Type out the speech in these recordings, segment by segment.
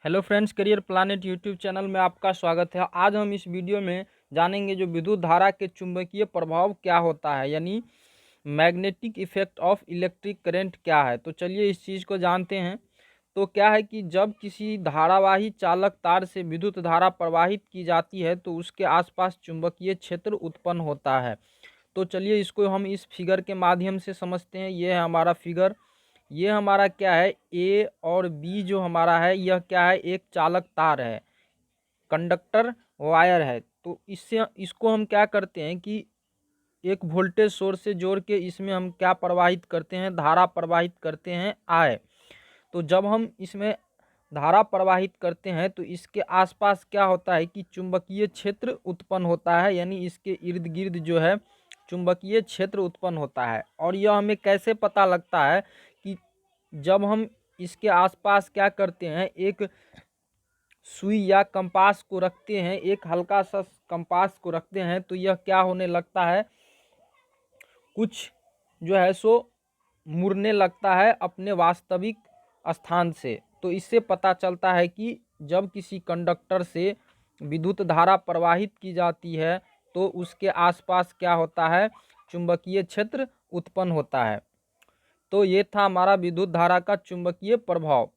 Hello friends, career planet YouTube channel में आपका स्वागत है। आज हम इस वीडियो में जानेंगे जो विद्युत धारा के चुंबकीय प्रभाव क्या होता है, यानी magnetic effect of electric current क्या है। तो चलिए इस चीज़ को जानते हैं। तो क्या है कि जब किसी धारावाही चालक तार से विद्युत धारा प्रवाहित की जाती है तो उसके आसपास चुंबकीय क्षेत्र उत्पन्न होता है। तो चलिए इसको हम इस फिगर के माध्यम से समझते हैं। ये है हमारा फिगर। ये हमारा क्या है, ए और बी जो हमारा है यह क्या है, एक चालक तार है, कंडक्टर वायर है। तो इससे इसको हम क्या करते हैं कि एक वोल्टेज सोर्स से जोड़ के इसमें हम क्या प्रवाहित करते हैं, धारा प्रवाहित करते हैं आई। तो जब हम इसमें धारा प्रवाहित करते हैं तो इसके आसपास क्या होता है कि चुंबकीय क्षेत्र उत्पन्न होता है, यानी इसके इर्द गिर्द जो है चुंबकीय क्षेत्र उत्पन्न होता है। और यह हमें कैसे पता लगता है कि जब हम इसके आसपास क्या करते हैं, एक सुई या कंपास को रखते हैं, एक हल्का सा कंपास को रखते हैं, तो यह क्या होने लगता है, कुछ जो है सो मुड़ने लगता है अपने वास्तविक स्थान से। तो इससे पता चलता है कि जब किसी कंडक्टर से विद्युत धारा प्रवाहित की जाती है तो उसके आसपास क्या होता है, चुंबकीय क्षेत्र उत्पन्न होता है। तो ये था हमारा विद्युत धारा का चुंबकीय प्रभाव।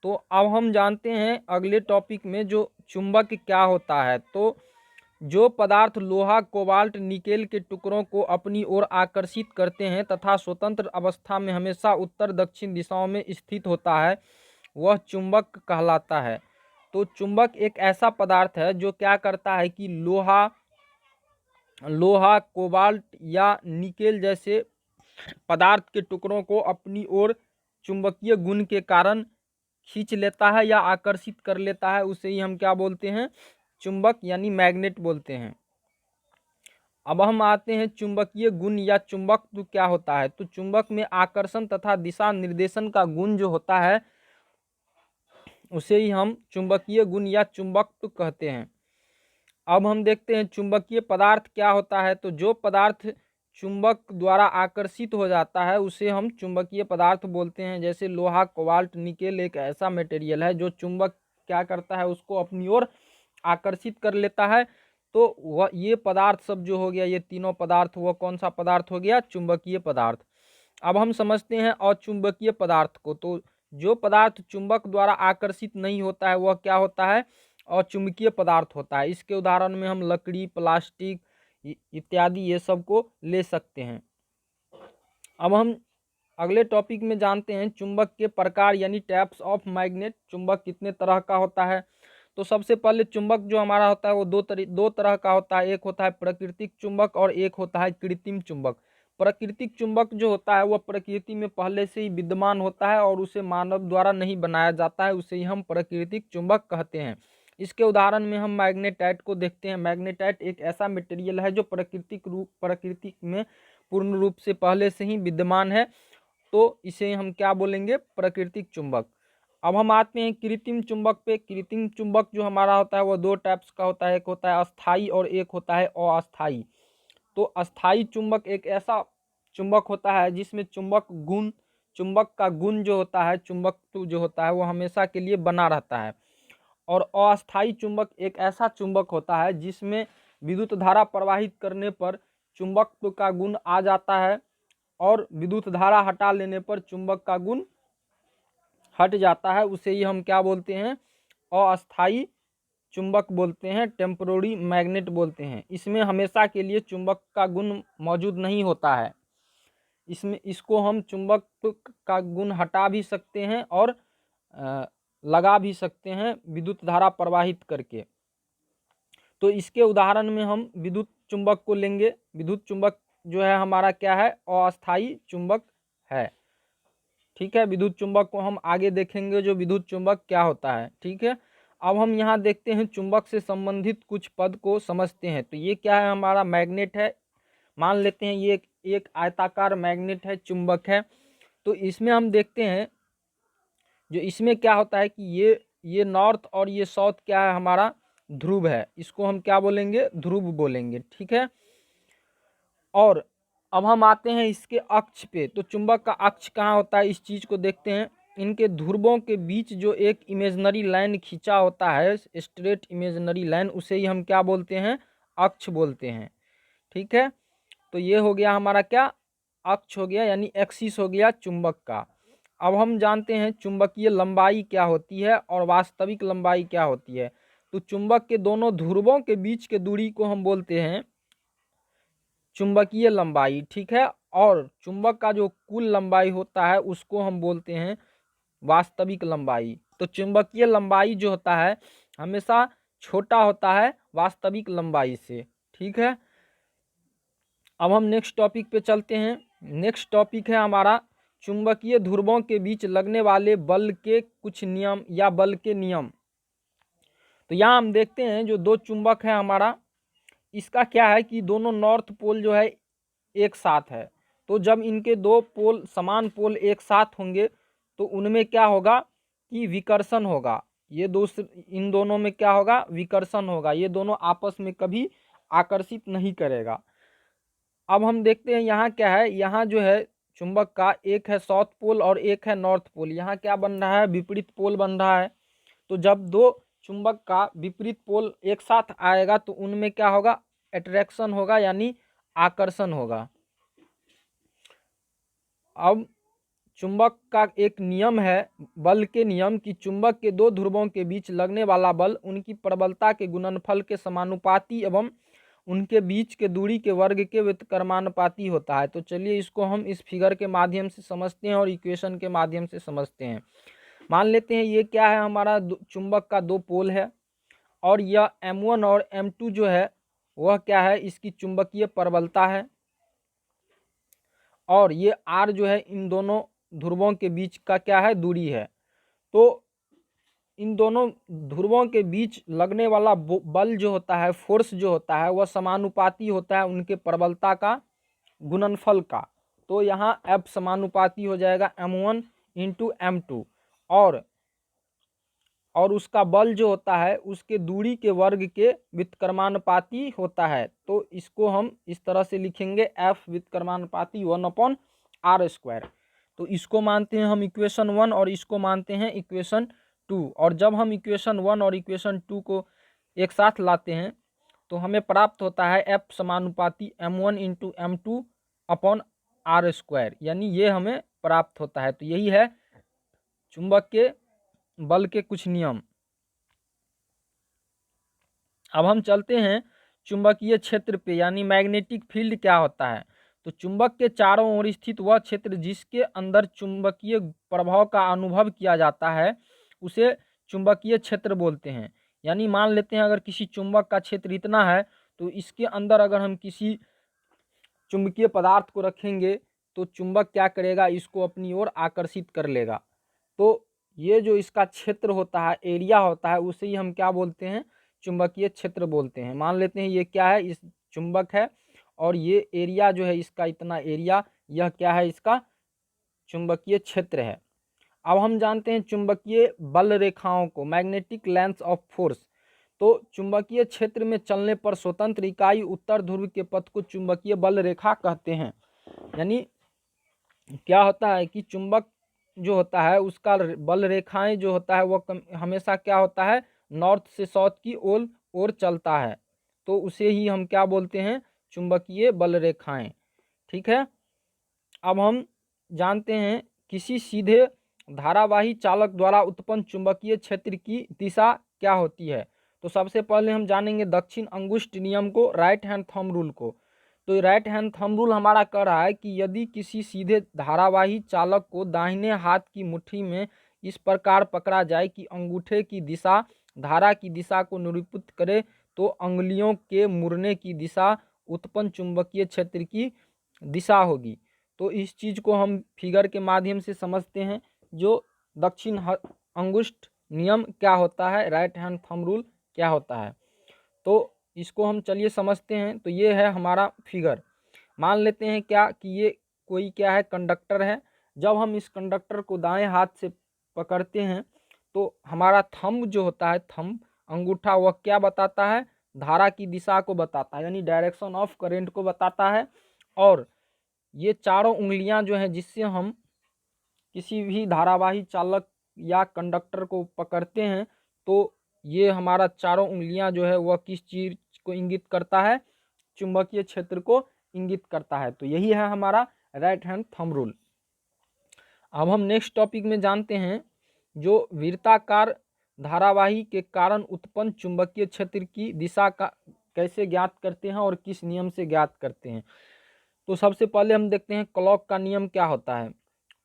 तो अब हम जानते हैं अगले टॉपिक में जो चुंबक क्या होता है। तो जो पदार्थ लोहा, कोबाल्ट, निकेल के टुकड़ों को अपनी ओर आकर्षित करते हैं तथा स्वतंत्र अवस्था में हमेशा उत्तर दक्षिण दिशाओं में स्थित होता है, वह चुंबक कहलाता है। तो चुंबक एक ऐसा पदार्थ है जो क्या करता है कि लोहा, कोबाल्ट या निकेल जैसे पदार्थ के टुकड़ों को अपनी ओर चुंबकीय गुण के कारण खींच लेता है या आकर्षित कर लेता है। उसे ही हम क्या बोलते हैं, चुंबक यानी मैग्नेट बोलते हैं। अब हम आते हैं चुंबकीय गुण या चुंबक तो क्या होता है। तो चुंबक में आकर्षण तथा दिशा निर्देशन का गुण जो होता है उसे ही हम चुंबकीय गुण या चुंबक तो कहते हैं। अब हम देखते हैं चुंबकीय पदार्थ क्या होता है। तो जो पदार्थ चुंबक द्वारा आकर्षित हो जाता है उसे हम चुंबकीय पदार्थ बोलते हैं। जैसे लोहा, कोबाल्ट, निकेल एक ऐसा मटेरियल है जो चुंबक क्या करता है, उसको अपनी ओर आकर्षित कर लेता है। तो वह ये पदार्थ सब जो हो गया, ये तीनों पदार्थ, वह कौन सा पदार्थ हो गया, चुंबकीय पदार्थ। अब हम समझते हैं अचुंबकीय पदार्थ को। तो जो पदार्थ चुंबक द्वारा आकर्षित नहीं होता है वह क्या होता है, अचुंबकीय पदार्थ होता है। इसके उदाहरण में हम लकड़ी, प्लास्टिक इत्यादि ये सब को ले सकते हैं। अब हम अगले टॉपिक में जानते हैं चुंबक के प्रकार यानी टाइप्स ऑफ मैग्नेट। चुंबक कितने तरह का होता है। तो सबसे पहले चुंबक जो हमारा होता है वो दो तरह का होता है। एक होता है प्राकृतिक चुंबक और एक होता है कृत्रिम चुंबक। प्राकृतिक चुंबक जो होता है वह प्रकृति में पहले से ही विद्यमान होता है और उसे मानव द्वारा नहीं बनाया जाता है, उसे ही हम प्राकृतिक चुंबक कहते हैं। इसके उदाहरण में हम मैग्नेटाइट को देखते हैं। मैग्नेटाइट एक ऐसा मटेरियल है जो प्रकृति में पूर्ण रूप से पहले से ही विद्यमान है, तो इसे हम क्या बोलेंगे, प्राकृतिक चुंबक। अब हम आते हैं कृत्रिम चुंबक पे। कृत्रिम चुंबक जो हमारा होता है वह दो टाइप्स का होता है, एक होता है अस्थाई और एक होता है अस्थाई। तो अस्थाई चुंबक एक ऐसा चुंबक होता है जिसमें चुंबक का गुण जो होता है, चुंबकत्व जो होता है वो हमेशा के लिए बना रहता है। और अस्थाई चुंबक एक ऐसा चुंबक होता है जिसमें विद्युत धारा प्रवाहित करने पर चुंबकत्व का गुण आ जाता है और विद्युत धारा हटा लेने पर चुंबक का गुण हट जाता है। उसे ही हम क्या बोलते हैं, अस्थाई चुंबक बोलते हैं, टेम्पररी मैग्नेट बोलते हैं। इसमें हमेशा के लिए चुंबक का गुण मौजूद नहीं होता है। इसको हम चुंबक का गुण हटा भी सकते हैं और लगा भी सकते हैं विद्युत धारा प्रवाहित करके। तो इसके उदाहरण में हम विद्युत चुंबक को लेंगे। विद्युत चुंबक जो है हमारा क्या है, अस्थाई चुंबक है। ठीक है, विद्युत चुंबक को हम आगे देखेंगे जो विद्युत चुंबक क्या होता है। ठीक है, अब हम यहाँ देखते हैं चुंबक से संबंधित कुछ पद को समझते हैं। तो ये क्या है, हमारा मैग्नेट है। मान लेते हैं ये एक आयताकार मैग्नेट है, चुंबक है। तो इसमें हम देखते हैं जो इसमें क्या होता है कि ये नॉर्थ और ये साउथ क्या है, हमारा ध्रुव है। इसको हम क्या बोलेंगे, ध्रुव बोलेंगे। ठीक है, और अब हम आते हैं इसके अक्ष पे। तो चुंबक का अक्ष कहाँ होता है, इस चीज को देखते हैं। इनके ध्रुवों के बीच जो एक इमेजिनरी लाइन खींचा होता है, स्ट्रेट इमेजिनरी लाइन, उसे ही हम क्या बोलते हैं, अक्ष बोलते हैं। ठीक है, तो ये हो गया हमारा क्या, अक्ष हो गया, यानी एक्सिस हो गया चुंबक का। अब हम जानते हैं चुंबकीय लंबाई क्या होती है और वास्तविक लंबाई क्या होती है। तो चुंबक के दोनों ध्रुवों के बीच के दूरी को हम बोलते हैं चुंबकीय लंबाई। ठीक है, और चुंबक का जो कुल लंबाई होता है उसको हम बोलते हैं वास्तविक लंबाई। तो चुंबकीय लंबाई जो होता है हमेशा छोटा होता है वास्तविक लंबाई से। ठीक है, अब हम नेक्स्ट टॉपिक पे चलते हैं। नेक्स्ट टॉपिक है हमारा चुंबकीय ध्रुवों के बीच लगने वाले बल के कुछ नियम या बल के नियम। तो यहाँ हम देखते हैं जो दो चुंबक है हमारा, इसका क्या है कि दोनों नॉर्थ पोल जो है एक साथ है। तो जब इनके दो पोल समान पोल एक साथ होंगे तो उनमें क्या होगा कि विकर्षण होगा। ये इन दोनों में क्या होगा, विकर्षण होगा। ये दोनों आपस में कभी आकर्षित नहीं करेगा। अब हम देखते हैं यहाँ क्या है, यहाँ जो है चुंबक का एक है साउथ पोल और एक है नॉर्थ पोल। यहाँ क्या बन रहा है, विपरीत पोल बन रहा है। तो जब दो चुंबक का विपरीत पोल एक साथ आएगा तो उनमें क्या होगा, अट्रैक्शन होगा, यानी आकर्षण होगा। अब चुंबक का एक नियम है, बल के नियम, कि चुंबक के दो ध्रुवों के बीच लगने वाला बल उनकी प्रबलता के गुणनफल के समानुपाती एवं उनके बीच के दूरी के वर्ग के व्युत्क्रमानुपाती होता है। तो चलिए इसको हम इस फिगर के माध्यम से समझते हैं और इक्वेशन के माध्यम से समझते हैं। मान लेते हैं ये क्या है, हमारा चुंबक का दो पोल है और यह M1 और M2 जो है वह क्या है, इसकी चुंबकीय प्रबलता है। और ये R जो है इन दोनों ध्रुवों के बीच का क्या है, दूरी है। तो इन दोनों ध्रुवों के बीच लगने वाला बल जो होता है, फोर्स जो होता है, वह समानुपाती होता है उनके प्रबलता का गुणनफल का। तो यहाँ F समानुपाती हो जाएगा M1 इंटू M2 और उसका बल जो होता है उसके दूरी के वर्ग के व्युत्क्रमानुपाती होता है। तो इसको हम इस तरह से लिखेंगे, F व्युत्क्रमानुपाती 1/r²। तो इसको मानते हैं हम इक्वेशन 1 और इसको मानते हैं इक्वेशन 2। और जब हम इक्वेशन 1 और इक्वेशन 2 को एक साथ लाते हैं तो हमें प्राप्त होता है F समानुपाती M1 इंटू M2/r², यानी ये हमें प्राप्त होता है। तो यही है चुंबक के बल के कुछ नियम। अब हम चलते हैं चुंबकीय क्षेत्र पे, यानी मैग्नेटिक फील्ड क्या होता है। तो चुंबक के चारों ओर स्थित वह क्षेत्र जिसके अंदर चुंबकीय प्रभाव का अनुभव किया जाता है उसे चुंबकीय क्षेत्र बोलते हैं। यानी मान लेते हैं अगर किसी चुंबक का क्षेत्र इतना है तो इसके अंदर अगर हम किसी चुंबकीय पदार्थ को रखेंगे तो चुंबक क्या करेगा, इसको अपनी ओर आकर्षित कर लेगा। तो ये जो इसका क्षेत्र होता है, एरिया होता है, उसे ही हम क्या बोलते हैं, चुंबकीय क्षेत्र बोलते हैं। मान लेते हैं ये क्या है, इस चुंबक है और ये एरिया जो है इसका इतना एरिया, यह क्या है, इसका चुंबकीय क्षेत्र है। अब हम जानते हैं चुंबकीय बल रेखाओं को, मैग्नेटिक लेंस ऑफ फोर्स। तो चुंबकीय क्षेत्र में चलने पर स्वतंत्र इकाई उत्तर ध्रुव के पथ को चुंबकीय बल रेखा कहते हैं। यानी क्या होता है कि चुंबक जो होता है उसका बल रेखाएं जो होता है वह हमेशा क्या होता है, नॉर्थ से साउथ की ओर चलता है। तो उसे ही हम क्या बोलते हैं, चुंबकीय बल रेखाएं। ठीक है, अब हम जानते हैं किसी सीधे धारावाही चालक द्वारा उत्पन्न चुंबकीय क्षेत्र की दिशा क्या होती है। तो सबसे पहले हम जानेंगे दक्षिण अंगुष्ठ नियम को, राइट हैंड थंब रूल को। तो राइट हैंड थंब रूल हमारा कह रहा है कि यदि किसी सीधे धारावाही चालक को दाहिने हाथ की मुट्ठी में इस प्रकार पकड़ा जाए कि अंगूठे की दिशा धारा की दिशा को निरूपित करे तो अंगुलियों के मुड़ने की दिशा उत्पन्न चुंबकीय क्षेत्र की दिशा होगी। तो इस चीज को हम फिगर के माध्यम से समझते हैं, जो दक्षिण अंगुष्ठ नियम क्या होता है, राइट हैंड थंब रूल क्या होता है। तो इसको हम चलिए समझते हैं। तो ये है हमारा फिगर। मान लेते हैं क्या कि ये कोई क्या है, कंडक्टर है। जब हम इस कंडक्टर को दाएं हाथ से पकड़ते हैं तो हमारा थंब जो होता है, थंब अंगूठा, वह क्या बताता है, धारा की दिशा को बताता है, यानी डायरेक्शन ऑफ करेंट को बताता है। और ये चारों उंगलियां जो हैं जिससे हम किसी भी धारावाही चालक या कंडक्टर को पकड़ते हैं तो ये हमारा चारों उंगलियां जो है वह किस चीज को इंगित करता है, चुंबकीय क्षेत्र को इंगित करता है। तो यही है हमारा राइट हैंड थंब रूल। अब हम नेक्स्ट टॉपिक में जानते हैं जो वृत्ताकार धारावाही के कारण उत्पन्न चुंबकीय क्षेत्र की दिशा का कैसे ज्ञात करते हैं और किस नियम से ज्ञात करते हैं। तो सबसे पहले हम देखते हैं क्लॉक का नियम क्या होता है।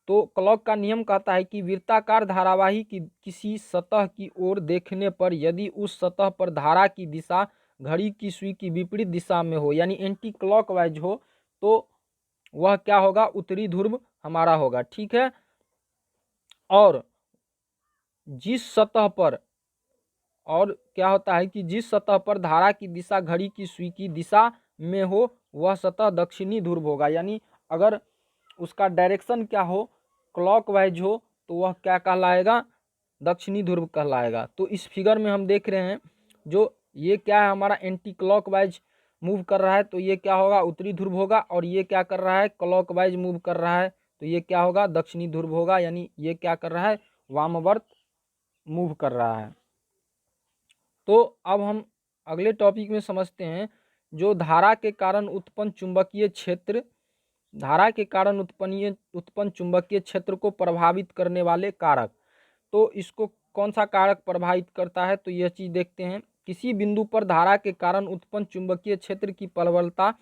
तो क्लॉक का नियम कहता है कि वृत्ताकार धारावाही की किसी सतह की ओर देखने पर यदि उस सतह पर धारा की दिशा घड़ी की सुई की विपरीत दिशा में हो, यानी एंटी क्लॉकवाइज हो, तो वह क्या होगा, उत्तरी ध्रुव हमारा होगा। ठीक है। और जिस सतह पर और क्या होता है कि जिस सतह पर धारा की दिशा घड़ी की सुई की दिशा में हो वह सतह दक्षिणी ध्रुव होगा, यानी अगर उसका डायरेक्शन क्या हो, क्लॉकवाइज हो, तो वह क्या कहलाएगा, दक्षिणी ध्रुव कहलाएगा। तो इस फिगर में हम देख रहे हैं जो ये क्या है, हमारा एंटी क्लॉकवाइज मूव कर रहा है, तो ये क्या होगा, उत्तरी ध्रुव होगा। और ये क्या कर रहा है, क्लॉकवाइज मूव कर रहा है, तो ये क्या होगा, दक्षिणी ध्रुव होगा। यानी ये क्या कर रहा है, वामवर्त मूव कर रहा है। तो अब हम अगले टॉपिक में समझते हैं जो धारा के कारण उत्पन्न चुंबकीय क्षेत्र, धारा के कारण उत्पन्न चुंबकीय क्षेत्र को प्रभावित करने वाले कारक। तो इसको कौन सा कारक प्रभावित करता है, तो यह चीज देखते हैं। किसी बिंदु पर धारा के कारण उत्पन्न चुंबकीय क्षेत्र की प्रबलता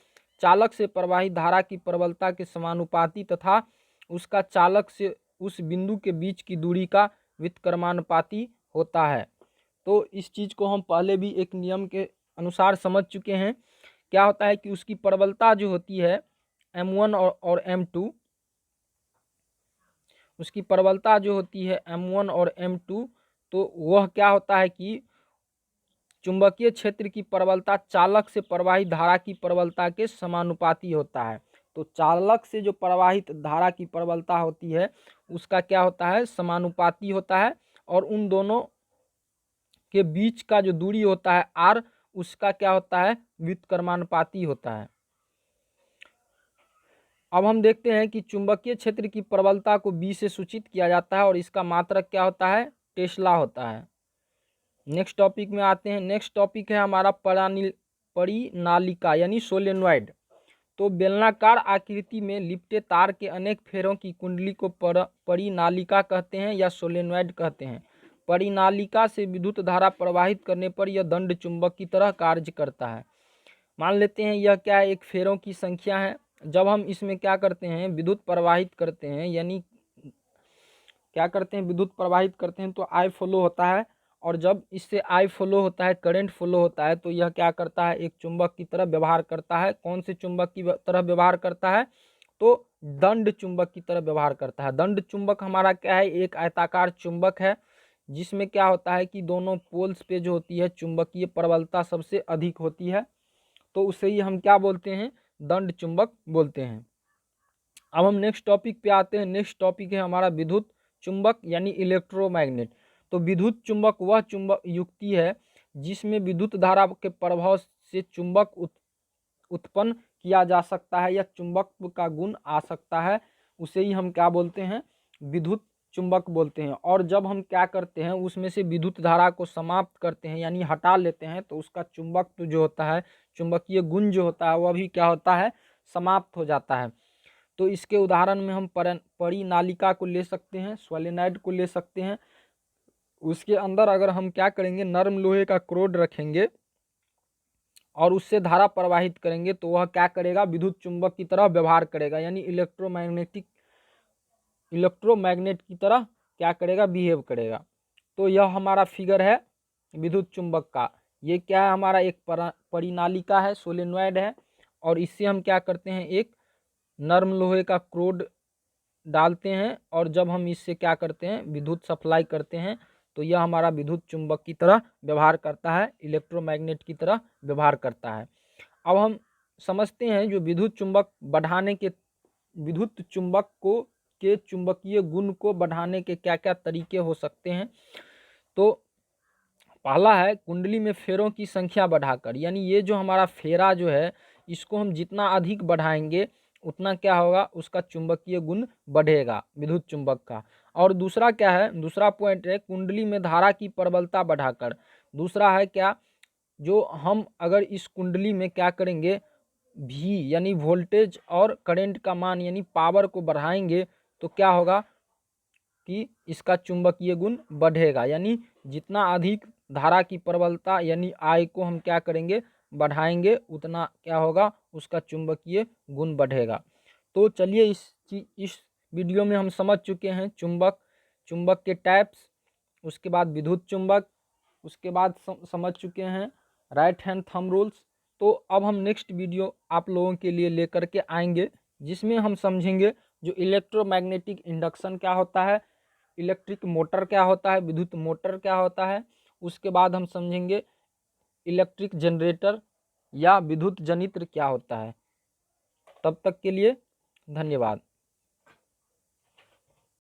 चालक से प्रवाहित धारा की प्रबलता के समानुपाती तथा उसका चालक से उस बिंदु के बीच की दूरी का व्युत्क्रमानुपाती होता है। तो इस चीज को हम पहले भी एक नियम के अनुसार समझ चुके हैं। क्या होता है कि उसकी प्रबलता जो होती है M1 और M2, उसकी प्रबलता जो होती है M1 और M2, तो वह क्या होता है कि चुंबकीय क्षेत्र की प्रबलता चालक से प्रवाहित धारा की प्रबलता के समानुपाती होता है। तो चालक से जो प्रवाहित धारा की प्रबलता होती है उसका क्या होता है, समानुपाती होता है। और उन दोनों के बीच का जो दूरी होता है R, उसका क्या होता है, व्युत्क्रमानुपाती होता है। अब हम देखते हैं कि चुंबकीय क्षेत्र की प्रबलता को B से सूचित किया जाता है और इसका मात्रक क्या होता है, टेस्ला होता है। नेक्स्ट टॉपिक में आते हैं। नेक्स्ट टॉपिक है हमारा परिनालिका यानी सोलेनॉइड। तो बेलनाकार आकृति में लिपटे तार के अनेक फेरों की कुंडली को परिनालिका कहते हैं या सोलेनॉइड कहते हैं। परिनालिका से विद्युत धारा प्रवाहित करने पर यह दंड चुंबक की तरह कार्य करता है। मान लेते हैं यह क्या है, एक फेरों की संख्या है। जब हम इसमें क्या करते हैं, विद्युत प्रवाहित करते हैं, यानी क्या करते हैं, विद्युत प्रवाहित करते हैं तो आई फ्लो होता है। और जब इससे आई फ्लो होता है, करंट फ्लो होता है, तो यह क्या करता है, एक चुंबक की तरह व्यवहार करता है। कौन से चुंबक की तरह व्यवहार करता है, तो दंड चुंबक की तरह व्यवहार करता है। दंड चुंबक हमारा क्या है, एक आयताकार चुंबक है जिसमें क्या होता है कि दोनों पोल्स पे जो होती है चुंबकीय प्रबलता सबसे अधिक होती है, तो उसे ही हम क्या बोलते हैं, दंड चुंबक बोलते हैं। अब हम नेक्स्ट टॉपिक पे आते हैं। नेक्स्ट टॉपिक है हमारा विद्युत चुंबक यानी इलेक्ट्रोमैग्नेट। तो विद्युत चुंबक वह चुंबक युक्ति है जिसमें विद्युत धारा के प्रभाव से चुंबक उत्पन्न किया जा सकता है या चुंबक का गुण आ सकता है, उसे ही हम क्या बोलते हैं, विद्युत चुंबक बोलते हैं। और जब हम क्या करते हैं, उसमें से विद्युत धारा को समाप्त करते हैं यानी हटा लेते हैं, तो उसका चुंबक जो होता है, चुंबकीय गुण जो होता है, वह भी क्या होता है, समाप्त हो जाता है। तो इसके उदाहरण में हम परिनालिका को ले सकते हैं, सोलेनॉइड को ले सकते हैं। उसके अंदर अगर हम क्या करेंगे, नरम लोहे का क्रोड रखेंगे और उससे धारा प्रवाहित करेंगे, तो वह क्या करेगा, विद्युत चुंबक की तरह व्यवहार करेगा, यानी इलेक्ट्रोमैग्नेट की तरह क्या करेगा, बिहेव करेगा। तो यह हमारा फिगर है विद्युत चुंबक का। ये क्या है, हमारा एक परिनालिका है, सोलेनॉइड है, और इससे हम क्या करते हैं, एक नर्म लोहे का क्रोड डालते हैं और जब हम इससे क्या करते हैं, विद्युत सप्लाई करते हैं, तो यह हमारा विद्युत चुंबक की तरह व्यवहार करता है, इलेक्ट्रोमैग्नेट की तरह व्यवहार करता है। अब हम समझते हैं जो विद्युत चुंबक बढ़ाने के, विद्युत चुंबक को के चुंबकीय गुण को बढ़ाने के क्या क्या तरीके हो सकते हैं। तो पहला है कुंडली में फेरों की संख्या बढ़ाकर, यानी ये जो हमारा फेरा जो है, इसको हम जितना अधिक बढ़ाएंगे उतना क्या होगा, उसका चुंबकीय गुण बढ़ेगा विद्युत चुंबक का। और दूसरा क्या है, दूसरा पॉइंट है कुंडली में धारा की प्रबलता बढ़ाकर। दूसरा है क्या, जो हम अगर इस कुंडली में क्या करेंगे, भी यानी वोल्टेज और करंट का मान यानी पावर को बढ़ाएंगे तो क्या होगा कि इसका चुंबकीय गुण बढ़ेगा। यानी जितना अधिक धारा की प्रबलता यानी आई को हम क्या करेंगे, बढ़ाएंगे, उतना क्या होगा, उसका चुंबकीय गुण बढ़ेगा। तो चलिए इस वीडियो में हम समझ चुके हैं चुंबक के टाइप्स, उसके बाद विद्युत चुंबक, उसके बाद समझ चुके हैं राइट हैंड थंब रूल्स। तो अब हम नेक्स्ट वीडियो आप लोगों के लिए लेकर के आएंगे, जिसमें हम समझेंगे जो इलेक्ट्रोमैग्नेटिक इंडक्शन क्या होता है, इलेक्ट्रिक मोटर क्या होता है, विद्युत मोटर क्या होता है। उसके बाद हम समझेंगे इलेक्ट्रिक जनरेटर या विद्युत जनित्र क्या होता है। तब तक के लिए धन्यवाद।